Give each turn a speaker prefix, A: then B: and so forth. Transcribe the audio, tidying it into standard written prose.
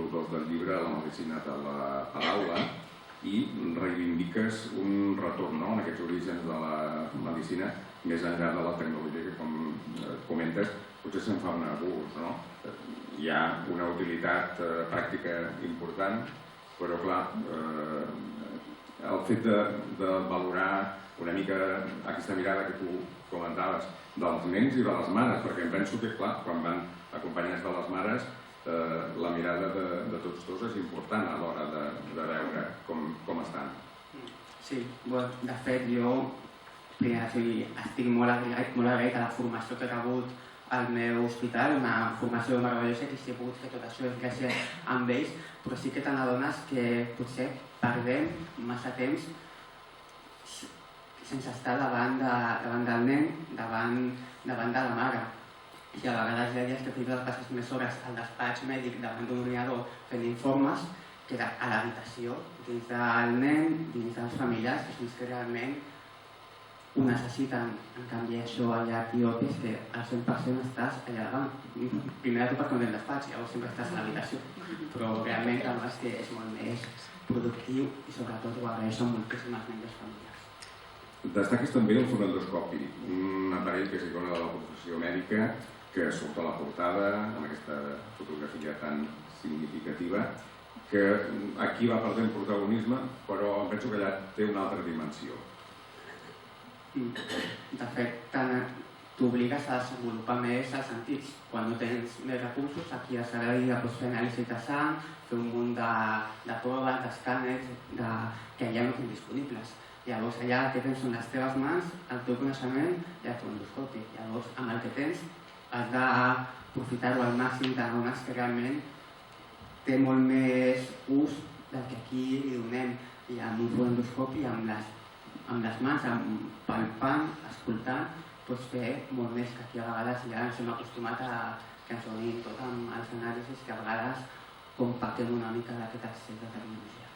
A: capítol 2 del llibre, La medicina de la paraula, i reivindiques un retorn en aquests orígens de la medicina més enllà de la tecnologia que, com comentes, potser se'n fa un abús, no? Hi ha una utilitat pràctica important, però clar, el fet de valorar una mica aquesta mirada que tu comentaves dels nens i de les mares, perquè em penso que, clar, quan van acompanyats de les mares, la mirada de tots dos és important a l'hora de veure com estan.
B: Sí, de fet, jo estic molt agraït a la formació que he rebut al meu hospital, una formació meravellosa que si he pogut fer tot això és gràcies a ells, però sí que te n'adones que potser perdem massa temps sense estar davant del nen, davant de la mare. I a vegades hi ha dies que tinc de passar més hores al despatx mèdic davant d'un ordinador fent informes que a l'habitació, dins del nen, dins dels familiars, que fins que realment ho necessiten. En canvi, això allà, tio, és que al 100% estàs allà davant. Primer de tot perquè no tens despatx, llavors sempre estàs a l'habitació. Però realment el és que és molt més productiu i sobretot ho agraeixo moltíssimes membres familiars.
A: Destaques també el fonendoscopi, un aparell que s'icona de la professió mèdica que surt a la portada amb aquesta fotografia tan significativa, que aquí va perdent protagonisme, però penso que allà té una altra dimensió.
B: De fet, t'obligues a desenvolupar més els sentits. Quan no tens més recursos, aquí a Sabadell pots fer anàlisi de sang, fer un munt de proves, d'escàners, que allà no tens disponibles. Llavors, allà el que tens són les teves mans, el teu coneixement i el teu endoscopi. Llavors, amb el que tens, has d'aprofitar-ho al màxim, t'adones que realment té molt més ús del que aquí li donem. I amb un endoscopi, amb les mans, palpant, escoltant, pots fer molt més que aquí a vegades ja ens hem acostumat a que ens donin tot amb els anàlisis que a vegades compactem una mica d'aquest accés de tecnologia.